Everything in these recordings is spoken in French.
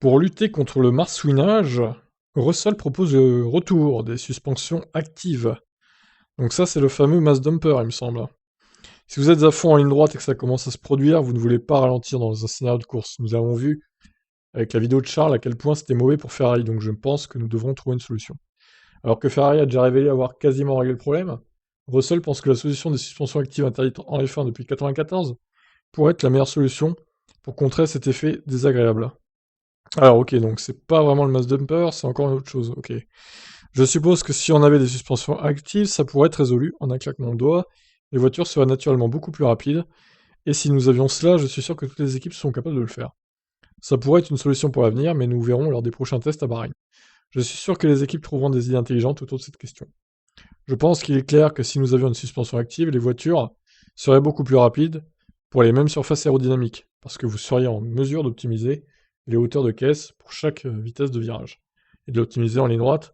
Pour lutter contre le marsouinage, Russell propose le retour des suspensions actives. Donc ça, c'est le fameux mass dumper, il me semble. Si vous êtes à fond en ligne droite et que ça commence à se produire, vous ne voulez pas ralentir dans un scénario de course. Nous avons vu avec la vidéo de Charles à quel point c'était mauvais pour Ferrari, donc je pense que nous devrons trouver une solution. Alors que Ferrari a déjà révélé avoir quasiment réglé le problème, Russell pense que la solution des suspensions actives interdites en F1 depuis 1994 pourrait être la meilleure solution pour contrer cet effet désagréable. Alors ok, donc c'est pas vraiment le mass dumper, c'est encore une autre chose, ok. Je suppose que si on avait des suspensions actives, ça pourrait être résolu en un claquement de doigts, les voitures seraient naturellement beaucoup plus rapides, et si nous avions cela, je suis sûr que toutes les équipes sont capables de le faire. Ça pourrait être une solution pour l'avenir, mais nous verrons lors des prochains tests à Bahreïn. Je suis sûr que les équipes trouveront des idées intelligentes autour de cette question. Je pense qu'il est clair que si nous avions une suspension active, les voitures seraient beaucoup plus rapides pour les mêmes surfaces aérodynamiques, parce que vous seriez en mesure d'optimiser les hauteurs de caisse pour chaque vitesse de virage, et de l'optimiser en ligne droite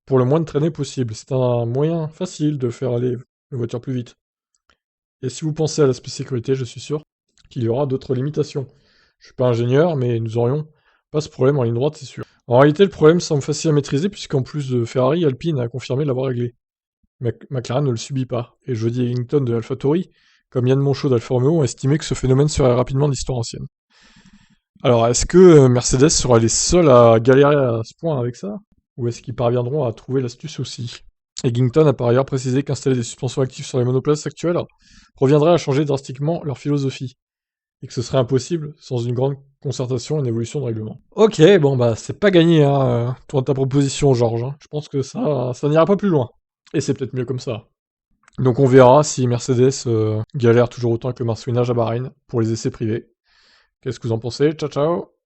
pour le moins de traînées possible. C'est un moyen facile de faire aller les voitures plus vite. Et si vous pensez à l'aspect sécurité, je suis sûr qu'il y aura d'autres limitations. Je suis pas ingénieur, mais nous aurions pas ce problème en ligne droite, c'est sûr. En réalité, le problème semble facile à maîtriser, puisqu'en plus de Ferrari, Alpine a confirmé l'avoir réglé. McLaren ne le subit pas, et Jody Ellington de AlphaTauri, comme Yann Monchot d'Alfa Romeo, ont estimé que ce phénomène serait rapidement d'histoire ancienne. Alors, est-ce que Mercedes sera les seuls à galérer à ce point avec ça? Ou est-ce qu'ils parviendront à trouver l'astuce aussi? Eggington a par ailleurs précisé qu'installer des suspensions actives sur les monoplaces actuelles reviendrait à changer drastiquement leur philosophie, et que ce serait impossible sans une grande concertation et une évolution de règlement. Ok, bon bah c'est pas gagné, hein, ta proposition, Georges. Hein. Je pense que ça n'ira pas plus loin. Et c'est peut-être mieux comme ça. Donc on verra si Mercedes galère toujours autant que le marsouinage à Bahreïn pour les essais privés. Qu'est-ce que vous en pensez? Ciao ciao.